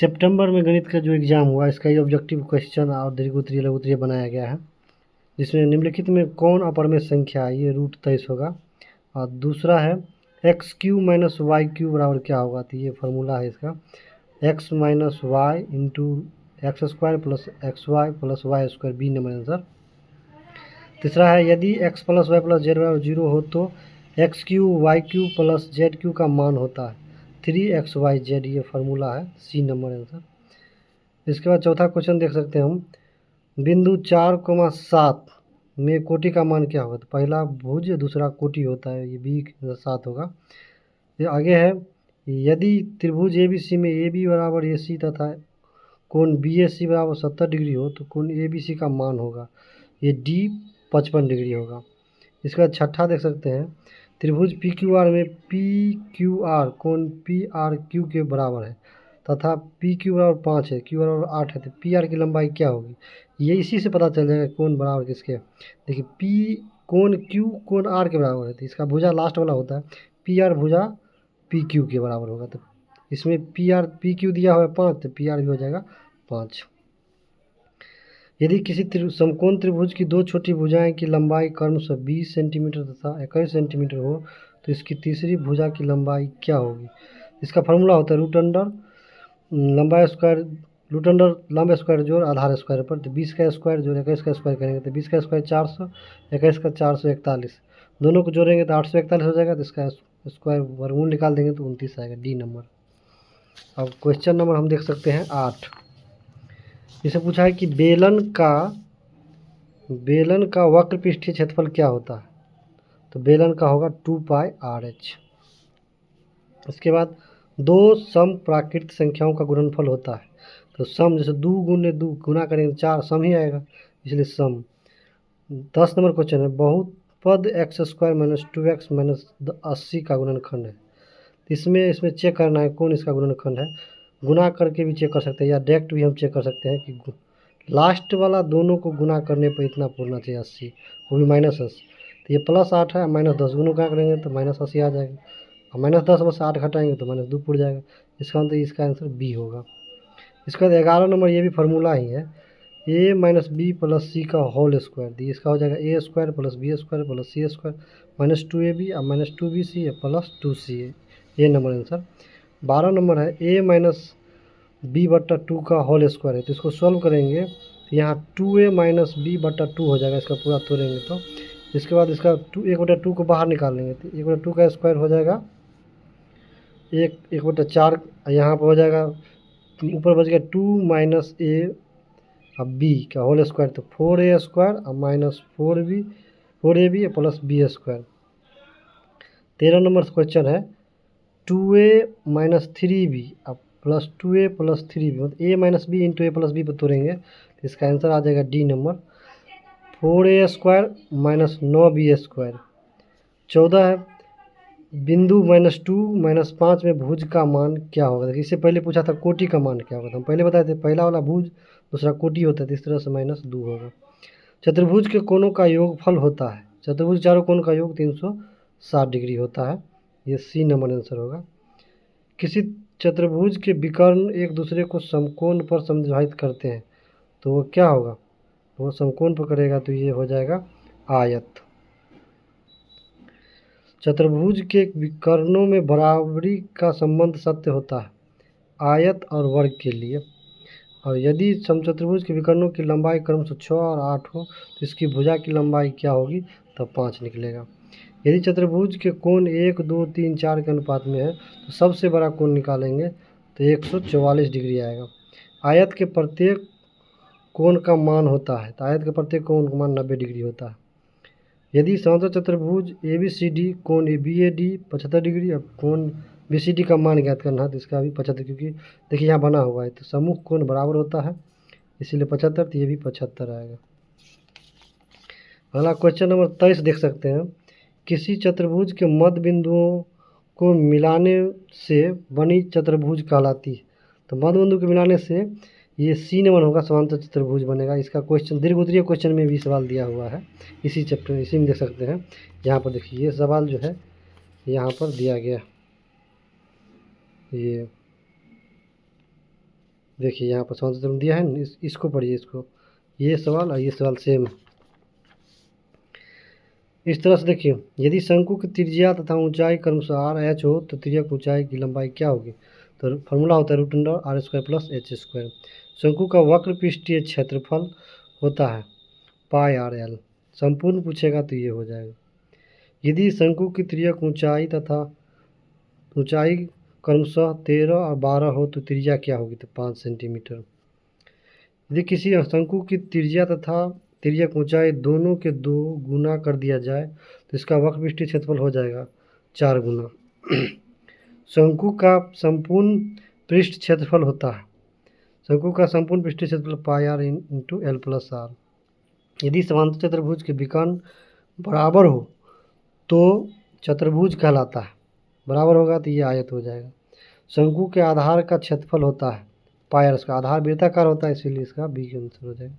सितंबर में गणित का जो एग्ज़ाम हुआ इसका ये ऑब्जेक्टिव क्वेश्चन और दीर्घोत्तरीय लघुत्तरीय बनाया गया है, जिसमें निम्नलिखित में कौन अपरमेय संख्या है, ये रूट 23 होगा। और दूसरा है X cube minus Y cube बराबर क्या होगा, तो ये फार्मूला है इसका X minus Y into X square plus X Y plus Y square, B number answer. तीसरा है यदि X plus Y plus Z बराबर 0 हो तो X cube Y cube plus Z cube का मान होता है 3xyz, ये फार्मूला है, सी नंबर आंसर। इसके बाद चौथा क्वेश्चन देख सकते हैं हम, बिंदु 4,7 में कोटि का मान क्या होगा, तो पहला भुज दूसरा कोटि होता है, ये बी 7 होगा। ये आगे है यदि त्रिभुज ए बी सी में ए बी बराबर ए सी तथा कोण बी ए सी बराबर 70 डिग्री हो तो कोण ए बी सी का मान होगा, ये डी 55 डिग्री होगा। इसके बाद छठा देख सकते हैं, त्रिभुज पी क्यू आर में पी क्यू आर कोण पी आर क्यू के बराबर है तथा पी क्यू बराबर 5 है, क्यू बराबर 8 है, तो पी आर की लंबाई क्या होगी, ये इसी से पता चल जाएगा कौन बराबर किसके। देखिए पी कोण क्यू कोण आर के बराबर है, तो इसका भुजा लास्ट वाला होता है, पी आर भुजा पी क्यू के बराबर होगा, तो इसमें पी क्यू दिया हुआ है 5, तो पी आर भी हो जाएगा 5। यदि किसी समकोण त्रिभुज की दो छोटी भुजाएं की लंबाई क्रमशः 20 सेंटीमीटर तथा 21 सेंटीमीटर हो तो इसकी तीसरी भुजा की लंबाई क्या होगी। इसका फार्मूला होता है रूट अंडर लंबाई स्क्वायर रूट अंडर लंब स्क्वायर जोड़ आधार स्क्वायर पर, तो 20 का स्क्वायर जोड़ 21 का स्क्वायर करेंगे तो 20 का स्क्वायर 400, 21 का 441, दोनों को जोड़ेंगे तो 841 हो जाएगा, तो इसका स्क्वायर वर्गमूल निकाल देंगे तो 29 आएगा, डी नंबर। अब क्वेश्चन नंबर हम देख सकते हैं 8। इसे पूछा है कि बेलन का वक्र पृष्ठीय क्षेत्रफल क्या होता है, तो बेलन का होगा 2πr/h। इसके बाद दो सम प्राकृत संख्याओं का गुणनफल होता है, तो सम जैसे 2 गुने 2 गुना करेंगे 4 सम ही आएगा, इसलिए सम। 10 नंबर क्वेश्चन है, बहुपद x square minus 2x minus 80 का गुणनखंड है, इसमें चेक करना है कौन इसका गुणनखंड है। गुना करके भी चेक कर सकते हैं या डायरेक्ट भी हम चेक कर सकते हैं कि लास्ट वाला दोनों को गुना करने पर इतना पूरना चाहिए 80, वो भी -80, तो ये +8 है, -10 गुना करेंगे तो -80 आ जाएगा, और -10 में से 8 घटाएंगे तो -2 पुर जाएगा, इसका मतलब इसका आंसर बी होगा। इसके बाद 11 नंबर, ये भी फार्मूला ही है, a minus b plus c का होल स्क्वायर, दी इसका हो जाएगा a square plus B square plus c square -2ab और -2bc प्लस 2ca, ये नंबर आंसर। 12 नंबर है a माइनस बी बट्टा 2 का होल स्क्वायर है, तो इसको सॉल्व करेंगे तो यहाँ 2a माइनस बी बट्टा 2 हो जाएगा, इसका पूरा तोड़ेंगे तो। इसके बाद इसका 1/2 को बाहर निकाल लेंगे तो 1/2 का स्क्वायर हो जाएगा 1/4, यहाँ पर हो जाएगा ऊपर बच गया 2 माइनस ए अब बी का होल स्क्वायर, तो 4a स्क्वायर और -4ab plus B square. 13 number question है 2a माइनस 3b अब प्लस 2a प्लस 3b, मतलब a minus B into A plus B पर तोड़ेंगे तो इसका आंसर आ जाएगा D number, 4a square minus 9b square. 14 है बिंदु -2 -5 में भुज का मान क्या होगा। देखिए इससे पहले पूछा था कोटि का मान क्या होगा, तो हम पहले बताए थे पहला वाला भुज दूसरा कोटि होता है, तो इस तरह से -2 होगा। चतुर्भुज के कोणों का योगफल होता है, चतुर्भुज चारों कोण का योग 360 डिग्री होता है, ये सी नंबर आंसर होगा। किसी चतुर्भुज के विकर्ण एक दूसरे को समकोण पर समविभाजित करते हैं तो वो क्या होगा, वो समकोण पर करेगा तो ये हो जाएगा आयत। चतुर्भुज के विकर्णों में बराबरी का संबंध सत्य होता है आयत और वर्ग के लिए, और यदि समचतुर्भुज के विकर्णों की लंबाई क्रमशः 6 और 8 हो तो इसकी भुजा की लंबाई क्या होगी, तब 5 निकलेगा। यदि चतुर्भुज के कोण 1, 2, 3, 4 के अनुपात में है तो सबसे बड़ा कोण निकालेंगे तो 144 डिग्री आएगा। आयत के प्रत्येक कोण का मान होता है, तो आयत के प्रत्येक कोण का मान 90 डिग्री होता है। यदि समतल चतुर्भुज ए बी सी डी कोण A B A D 75 degree, अब कोण बी सी डी का मान ज्ञात करना है तो इसका भी 75, क्योंकि देखिए यहाँ बना हुआ है तो सम्मुख कोण बराबर होता है इसीलिए 75, तो ये भी 75 आएगा। अगला क्वेश्चन नंबर 23 देख सकते हैं, किसी चतुर्भुज के मध्य बिंदुओं को मिलाने से बनी चतुर्भुज कहलाती है, तो मध्य बिंदु को मिलाने से ये सी नंबर होगा, समांतर चतुर्भुज बनेगा। इसका क्वेश्चन दीर्घोत्तरीय क्वेश्चन में भी सवाल दिया हुआ है इसी चैप्टर इसी में देख सकते हैं। यहाँ पर देखिए ये सवाल जो है यहाँ पर दिया गया, ये देखिए यहाँ पर समांतर चतुर्भुज दिया है न, इसको पढ़िए इसको, ये सवाल और ये सवाल सेम है। इस तरह से देखिए, यदि शंकु की त्रिज्या तथा ऊंचाई क्रमशः आर एच हो तो त्रिज्या की ऊंचाई की लंबाई क्या होगी? तो फॉर्मूला होता है root under R square plus H square. शंकु का वक्र पृष्ठीय क्षेत्रफल होता है पाई आर एल। संपूर्ण पूछेगा तो ये हो जाएगा। यदि शंकु की त्रिज्या ऊंचाई तथा ऊंचाई क्रमशः 13 और 12 हो तो त्रिज्या क्या होगी? तो 5 सेंटीमीटर। यदि किसी शंकु की त्रिज्या तथा त्रिज्या की ऊंचाई दोनों के 2 गुना कर दिया जाए तो इसका वक्र पृष्ठीय क्षेत्रफल हो जाएगा 4 गुना। शंकु का संपूर्ण पृष्ठ क्षेत्रफल होता है, शंकु का संपूर्ण पृष्ठीय क्षेत्रफल pi r into l plus r. यदि समांतर चतुर्भुज के विकर्ण बराबर हो तो चतुर्भुज कहलाता है, बराबर होगा तो ये आयत हो जाएगा। शंकु के आधार का क्षेत्रफल होता है पाई आर, इसका आधार वृत्ताकार होता है इसीलिए इसका बी के आंसर हो जाएगा।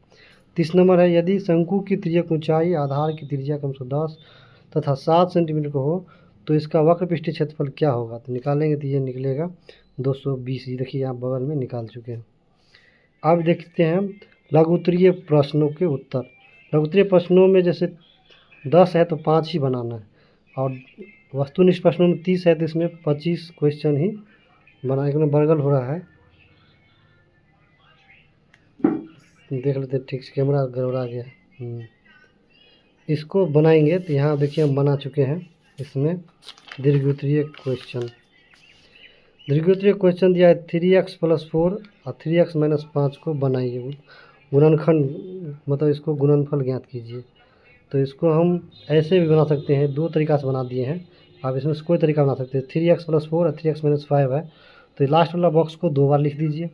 30 नंबर है, यदि शंकु की त्रिज्या की ऊंचाई आधार की त्रिज्या कम से 10 तथा 7 सेंटीमीटर को हो तो इसका वक्र पृष्ठीय क्षेत्रफल क्या होगा? तो निकालेंगे तो ये निकलेगा 220। ये देखिए यहाँ बगल में निकाल चुके हैं। अब देखते हैं लघुत्तरीय प्रश्नों के उत्तर। लघुत्तरीय प्रश्नों में जैसे 10 है तो 5 ही बनाना है, और वस्तुनिष्ठ प्रश्नों में 30 है तो इसमें 25 क्वेश्चन ही बना। एक में बर्गल हो रहा है, देख लेते हैं ठीक से, कैमरा गड़बड़ा गया। इसको बनाएंगे तो यहाँ देखिए हम बना चुके हैं। इसमें दीर्घवृत्तीय क्वेश्चन, दीर्घवृत्तीय क्वेश्चन दिया है 3x + 4 और 3x - 5 को बनाइए। गुणनखंड मतलब इसको गुणनफल ज्ञात कीजिए। तो इसको हम ऐसे भी बना सकते हैं, 2 तरीक़ा से बना दिए हैं। आप इसमें से कोई तरीका बना सकते हैं। 3x + 4 और 3x - 5 है तो लास्ट वाला बॉक्स को 2 बार लिख दीजिए।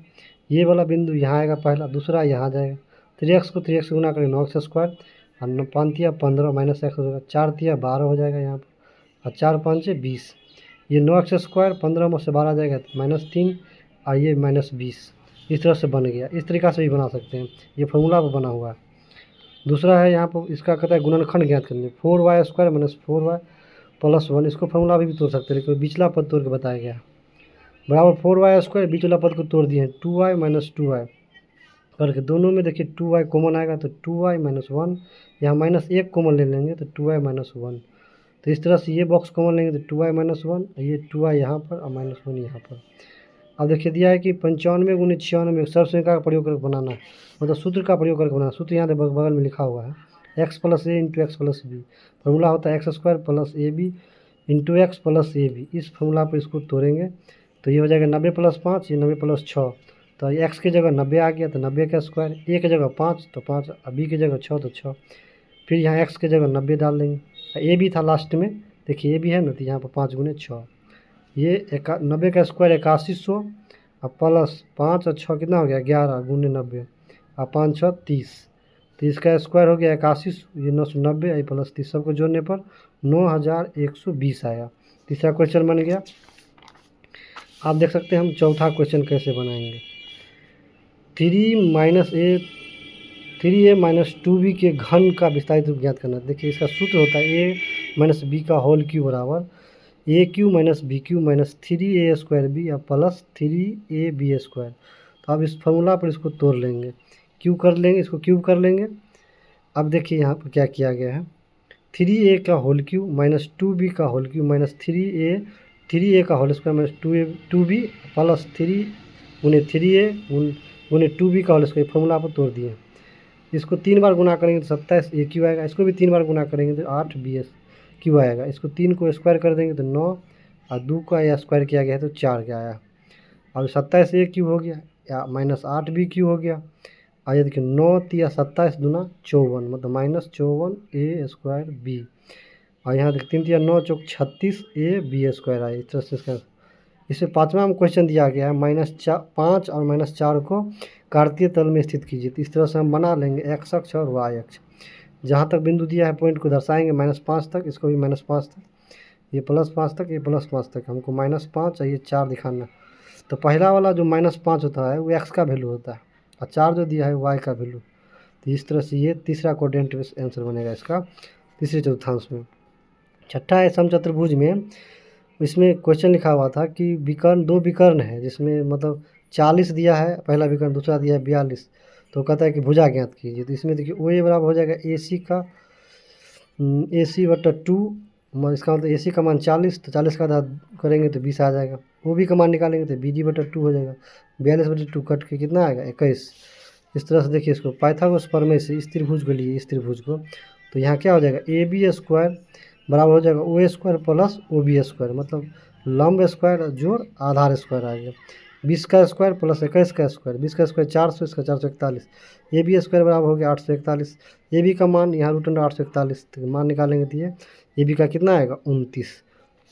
ये वाला बिंदु यहाँ आएगा पहला, दूसरा यहाँ जाएगा। 3x को 3x से गुना करें 9x स्क्वायर और 5 तिया 15 माइनस x हो जाएगा, 4 तिया 12 हो जाएगा यहाँ पर, और 4 5 20। ये 9x स्क्वायर 15 में से 12 जाएगा तो -3 और ये -20। इस तरह से बन गया। इस तरीक़ा से भी बना सकते हैं, ये फार्मूला पर बना हुआ है। दूसरा है यहाँ पर, इसका कहता है गुणनखंड ज्ञात करने, 4y स्क्वायर - 4y + 1। इसको फार्मूला भी तोड़ सकते हैं, लेकिन बिचला पद तोड़ के बताया गया है। बराबर 4y स्क्वायर, बीच वाला पद को तोड़ दिए हैं 2y - 2y करके। दोनों में देखिए 2y कॉमन आएगा तो 2y - 1, यहाँ -1 कॉमन ले लेंगे तो 2y - 1। तो इस तरह से ये बॉक्स कॉमन लेंगे तो 2y - 1, ये 2y यहाँ पर और -1 यहाँ पर। अब देखिए दिया है कि 95 × 96 सर्वसंख्या का प्रयोग करके बनाना है, मतलब सूत्र का प्रयोग करके बनाना। सूत्र यहाँ बगल में लिखा हुआ है, x + a × x + b। Formula होता है x² + ab × x + ab। इस फार्मूला पर इसको तोड़ेंगे तो ये हो जाएगा 90 + 5, ये 90 + 6। तो x की जगह 90 आ गया तो 90 का स्क्वायर, a की जगह 5 तो 5, b की जगह 6 तो 6। फिर यहाँ x की जगह 90 डाल देंगे। a भी था लास्ट में, देखिए a भी है ना, तो यहाँ पर 5 × 6, ये 90 का स्क्वायर 8100 और प्लस 5 और 6 कितना हो गया 11 × 90 और 5 6 30। तो इसका स्क्वायर हो गया 8100, ये 990 और प्लस 30, सबको जोड़ने पर 9120 आया। तीसरा क्वेश्चन बन गया। आप देख सकते हैं हम चौथा क्वेश्चन कैसे बनाएंगे। 3a - 2b के घन का विस्तारित रूप ज्ञात करना। देखिए इसका सूत्र होता है a - b का होल क्यूब बराबर a³ - b³ - 3a² b plus 3ab²। तो अब इस फार्मूला पर इसको तोड़ लेंगे, क्यूब कर लेंगे, इसको क्यूब कर लेंगे। अब देखिए यहाँ पर क्या किया गया है, 3a का होल क्यूब - 2b का होल क्यूब - 3a का whole square - 2b plus 3 × 3a × 2b का होल स्क्वायर। फार्मूला पर तोड़ दिए। इसको 3 बार गुना करेंगे तो 27 a³ आएगा, इसको भी 3 बार गुना करेंगे तो 8 bs³ आएगा। इसको 3 को स्क्वायर कर देंगे तो 9 और 2 का या स्क्वायर किया गया है तो 4 का आया। अब 27 a³ हो गया या -8 b³ हो गया। और ये देखिए 9 तिया 27 दूना 54, मतलब -54a² b। और यहाँ देखिए 3 तिया 9 चौक 36 ab² आया। इस तरह से इसका इसमें पाँचवा में क्वेश्चन दिया गया है -5 और -4 को कार्तीय तल में स्थित कीजिए। तो इस तरह से हम बना लेंगे x अक्ष और y अक्ष। जहाँ तक बिंदु दिया है पॉइंट को दर्शाएंगे -5 तक, इसको भी -5 तक, ये +5 तक, ये +5 तक। हमको -5 और ये 4 दिखाना। तो पहला वाला जो -5 होता है वो x का वैल्यू होता है और 4 जो दिया है y का वैल्यू। तो इस तरह से ये तीसरा कोऑर्डिनेट आंसर बनेगा इसका तीसरे चतुर्थांश में। छठा है समचतुर्भुज में, इसमें क्वेश्चन लिखा हुआ था कि विकर्ण 2 विकर्ण है, जिसमें मतलब 40 दिया है पहला विकर्ण, दूसरा दिया है 42, तो कहता है कि भुजा ज्ञात कीजिए। तो इसमें देखिए ओ ए बराबर हो जाएगा AC का AC/2, इसका मतलब AC का मान 40, तो 40 का आधा करेंगे तो 20 आ जाएगा। OB का मान निकालेंगे तो BD/2 हो जाएगा। 42/2 कट के कितना आएगा 21। इस तरह से देखिए इसको पाइथागोरस प्रमेय से इस त्रिभुज को लिए, इस त्रिभुज को, तो यहाँ क्या हो जाएगा AB² बराबर हो जाएगा OA² प्लस OB², मतलब लंब स्क्वायर जोड़ आधार स्क्वायर आ गया। 20 का स्क्वायर प्लस 21 का स्क्वायर, 20 का स्क्वायर 400, इसका 441, AB² बराबर हो गया 841। AB का मान यहाँ √841, तो मान निकालेंगे तो ये AB का कितना आएगा 29।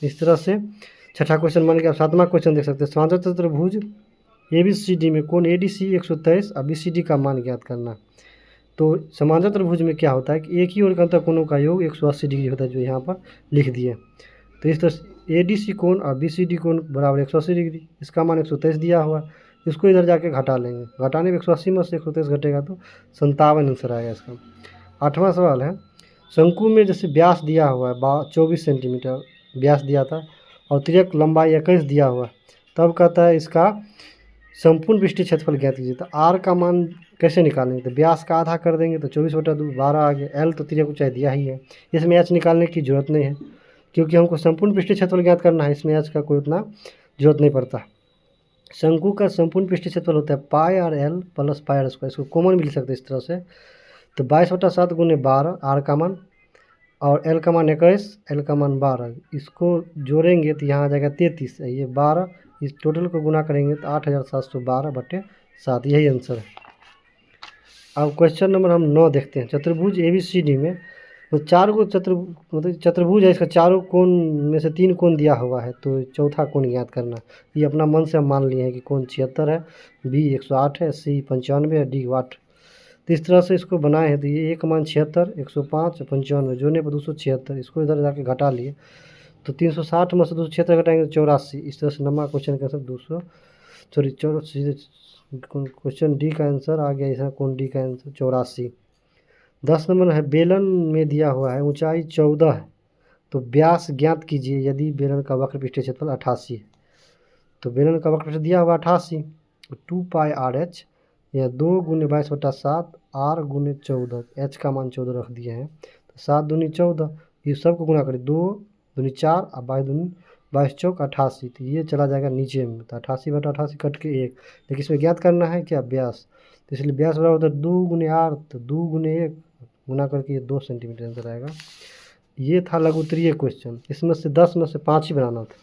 इस तरह से छठा क्वेश्चन बन गया। 7वां क्वेश्चन देख सकते हैं, समांतर चतुर्भुज ABCD में कोण ADC 123 और BCD का मान ज्ञात करना। तो समांतर त्रिभुज में क्या होता है कि एक ही ओर के अंतर कोणों का योग 180 डिग्री होता है, जो यहाँ पर लिख दिए। तो इस तरह से ADC कोण और BCD कोण बराबर 180 डिग्री, इसका मान 123 दिया हुआ है, इसको इधर जाके घटा लेंगे, घटाने में 180 में से 123 घटेगा तो 57 आंसर आएगा इसका। 8वां सवाल है, शंकु में जैसे व्यास दिया हुआ है 24 सेंटीमीटर व्यास दिया था और तिर्यक लंबाई 21 दिया हुआ है, तब कहता है इसका संपूर्ण पृष्ठीय क्षेत्रफल ज्ञात कीजिए। तो R का मान कैसे निकालेंगे, तो व्यास का आधा कर देंगे तो 24/2 12 आ गया। L तो तिर्यक ऊंचाई दिया ही है, इसमें H निकालने की जरूरत नहीं है क्योंकि हमको संपूर्ण पृष्ठीय क्षेत्रफल ज्ञात करना है, इसमें H का कोई उतना जरूरत नहीं पड़ता। शंकु का संपूर्ण पृष्ठीय क्षेत्रफल होता है पाई और L plus pi R square, इसको कॉमन भी लिख सकते हैं इस तरह से। तो 22/7 गुने 12 R का मान और L का मान 21, L का मान 12, इसको जोड़ेंगे तो यहाँ आ जाएगा 33, ये 12, इस टोटल को गुना करेंगे तो 8712/7, यही आंसर है। अब क्वेश्चन नंबर हम 9 देखते हैं। चतुर्भुज ABCD में तो 4 को मतलब चतुर्भुज है, इसका चारों कोण में से 3 कोण दिया हुआ है, तो चौथा कोण ज्ञात करना। ये अपना मन से हम मान लिए हैं कि कोण 76 है, B 108 है, C 95 है, D 8। तो इस तरह से इसको बनाए हैं, तो ये एक मान 76, 105, 95 जोड़ने पर 276, इसको इधर जाके घटा लिए तो 360 में से 276 घटाएंगे तो 84। इस तरह से नंबर क्वेश्चन का आंसर 200 सॉरी 84, क्वेश्चन डी का आंसर आ गया, इसका कौन डी का आंसर 84। 10 नंबर है, बेलन में दिया हुआ है ऊंचाई 14 है, तो व्यास ज्ञात कीजिए यदि बेलन का वक्र पृष्ठीय क्षेत्रफल 88 है। तो बेलन का वक्र पृष्ठ दिया हुआ 88, तो 2 पाई RH या 2 गुने 22/7 R गुने 14, H का मान 14 रख दिए हैं, तो 7 दूनी 14, ये सबको गुना करें 2 दूनी 4 और 22 दूनी 22 चौक 88, तो ये चला जाएगा नीचे में, तो 88/88 कट के 1, लेकिन इसमें ज्ञात करना है क्या व्यास, तो इसलिए व्यास बराबर होता है 2 गुने R, तो 2 गुने 1 गुना करके ये 2 सेंटीमीटर आंसर आएगा। ये था लघु उत्तरीय क्वेश्चन, इसमें से 10 में से 5 ही बनाना था।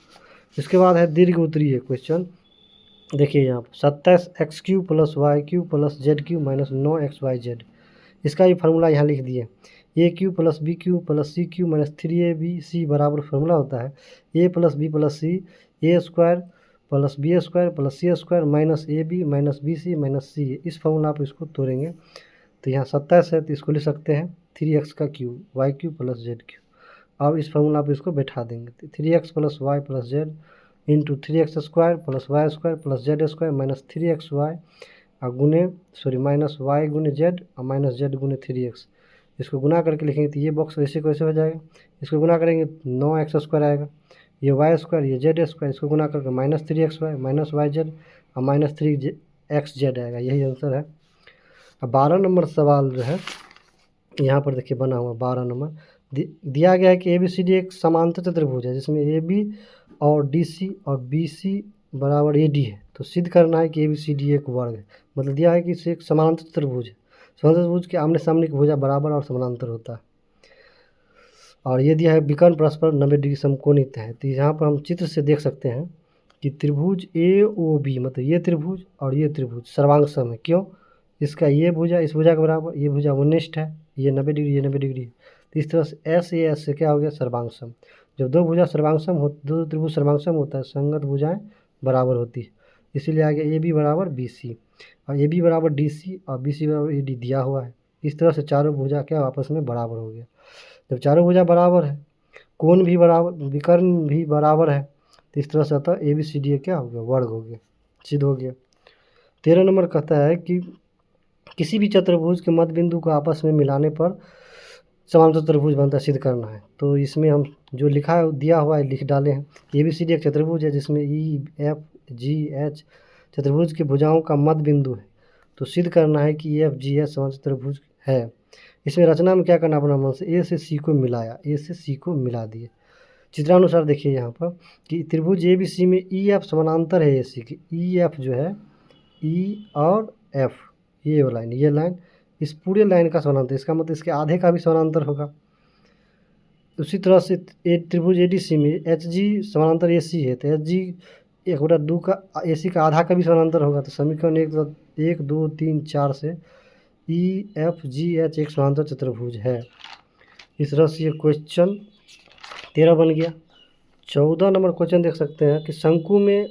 इसके बाद है दीर्घ उत्तरीय क्वेश्चन। देखिए यहाँ पर 27x³ + y³ + z³ - 9xyz, इसका भी फार्मूला यहाँ लिख दिए। a³ + b³ + c³ - 3abc बराबर फार्मूला होता है a + b + c a² + b² + c² - ab - bc - c। इस फार्मूला पर इसको तोड़ेंगे तो यहाँ 27 है, तो इसको लिख सकते हैं 3x का क्यूब y³ + z³। अब इस फार्मूला पर इसको बैठा देंगे, तो 3x + y + z into 3x² + y² + z² - 3xy और गुने माइनस y गुने z और माइनस z गुने 3x, इसको गुना करके लिखेंगे तो ये बॉक्स वैसे कैसे हो जाएगा। इसको गुना करेंगे 9x² आएगा, ये y², ये z², इसको गुना करके -3xy - yz और -3xz आएगा, यही आंसर है। अब 12 नंबर सवाल जो है यहाँ पर देखिए बना हुआ 12 नंबर दिया गया है कि ABCD एक समांतर चतुर्भुज है जिसमें AB और DC और BC बराबर AD है, तो सिद्ध करना है कि ABCD एक वर्ग है। मतलब दिया है कि इसे एक समांतर चतुर्भुज है, समांतर चतुर्भुज के आमने सामने की भुजा बराबर और समानांतर होता है। और ये दिया है विकर्ण परस्पर 90 डिग्री समकोणित है। तो यहाँ पर हम चित्र से देख सकते हैं कि त्रिभुज AOB मतलब ये त्रिभुज और ये त्रिभुज सर्वांगसम है। क्यों, इसका ये भुजा इस भुजा के बराबर, ये भुजा वनिष्ठ है, ये 90 डिग्री, ये 90 डिग्री। तो इस तरह से S से क्या हो गया सर्वांगसम। जब दो भुजा सर्वांगसम हो, दो त्रिभुज सर्वांगसम होता है, संगत भुजाएं बराबर होती है, इसीलिए आ गया AB बराबर BC और AB बराबर DC और BC बराबर AD दिया हुआ है। इस तरह से चारों भुजा क्या आपस में बराबर हो गया। जब चारों भुजा बराबर है, कोण भी बराबर, विकर्ण भी बराबर है, तो इस तरह से अतः ABCD क्या हो गया वर्ग हो गया, सिद्ध हो गया। 13 नंबर कहता है कि किसी भी चतुर्भुज के मध्य बिंदु को आपस में मिलाने पर समांतर चतुर्भुज बनता है, सिद्ध करना है। तो इसमें हम जो लिखा है दिया हुआ है लिख डाले हैं। ABCD एक चतुर्भुज है जिसमें EFGH चतुर्भुज की भुजाओं का मध्य बिंदु है। तो सिद्ध करना है कि एफ जी एच समांतर चतुर्भुज है। इसमें रचना में क्या करना अपना मन से, ए से सी को मिलाया, ए से सी को मिला दिए। चित्रानुसार देखिए यहाँ पर कि त्रिभुज ए बी सी में ई एफ समानांतर है ए सी की। ई एफ जो है, ई और एफ, ये लाइन, ये लाइन इस पूरे लाइन का समानांतर, इसका मतलब इसके आधे का भी समानांतर होगा। उसी तरह से त्रिभुज ए डी सी में एच जी समानांतर ए सी है, तो एच जी 1/2 का ए सी का आधा का भी समानांतर होगा। तो समीकरण 1 2 3 4 से ई एफ जी एच एक समांतर चतुर्भुज है। इस तरह से ये क्वेश्चन 13 बन गया। 14 नंबर क्वेश्चन देख सकते हैं कि शंकु में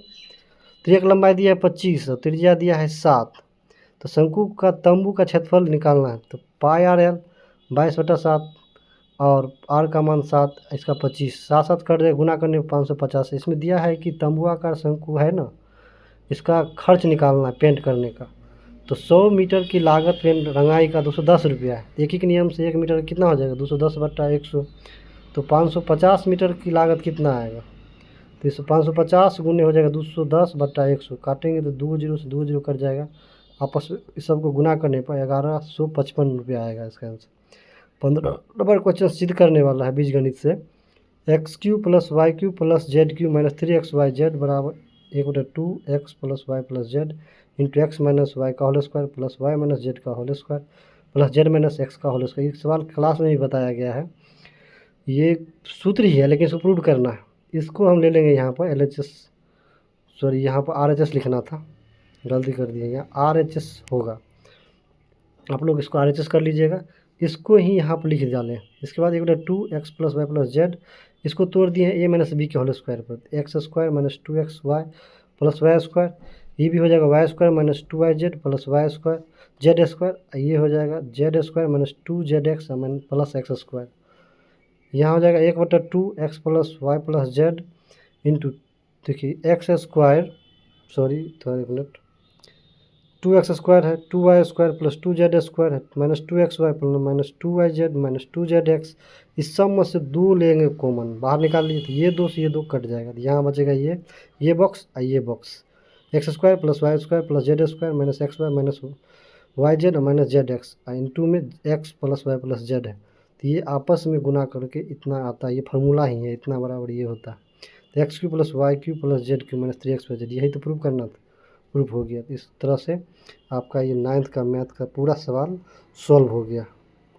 त्रिज्या लंबाई दिया है 25 और त्रिज्या दिया है 7। तो शंकु का तंबू का क्षेत्रफल निकालना है। तो पाई आर एल 22/7 और आर का मान 7, इसका 25, 7 कट जाए, गुना करने पर 550 है। इसमें दिया है कि तंबुआकार शंकु है ना, इसका खर्च निकालना है पेंट करने का। तो 100 मीटर की लागत पेंट रंगाई का 210 रुपया है। एक ही के नियम से 1 मीटर कितना हो जाएगा, 210/100। तो 550 मीटर की लागत कितना आएगा, तो इस 550 गुने हो जाएगा 210/100, काटेंगे तो 2 जीरो से 2 जीरो कट जाएगा, आपस में इस सबको गुना करने पर 1155 रुपया आएगा इसका आंसर। 15 नंबर क्वेश्चन सिद्ध करने वाला है बीजगणित से। x³ + y³ + z³ - 3xyz बराबर 1/2x + y + z into x - y का whole square plus y - z का whole square plus z - x का होल स्क्वायर। ये सवाल क्लास में भी बताया गया है, ये सूत्र ही है लेकिन इसको प्रूव करना है। इसको हम ले लेंगे यहाँ पर LHS, सॉरी यहाँ पर RHS लिखना था, गलती कर दिए, यहाँ RHS होगा, आप लोग इसको RHS कर लीजिएगा। इसको ही यहाँ पर लिख डालें। इसके बाद 1/2x + y + z, इसको तोड़ दिए हैं a - b के होल स्क्वायर पर, x² - 2xy + y², ये भी हो जाएगा y² - 2yz + y² z², ये हो जाएगा z² - 2zx + x²। यहाँ हो जाएगा 1/2x + y + z इंटू, देखिए x², सॉरी थोड़ा एक मिनट, 2x² है, 2y² + 2z² है, -2xy - 2yz - 2zx। इस सब में से 2 लेंगे कॉमन, बाहर निकाल लीजिए, तो ये 2 से ये 2 कट जाएगा, तो यहाँ बचेगा ये बॉक्स और ये box, x² + y² + z² - xy - yz - zx into में x + y + z है। तो ये आपस में गुना करके इतना आता है, ये फार्मूला ही है, इतना बराबर ये होता है। तो x³ + y³ + z³ - 3xyz, यही तो प्रूव करना था, प्रूफ हो गया। इस तरह से आपका ये 9th का मैथ का पूरा सवाल सॉल्व हो गया।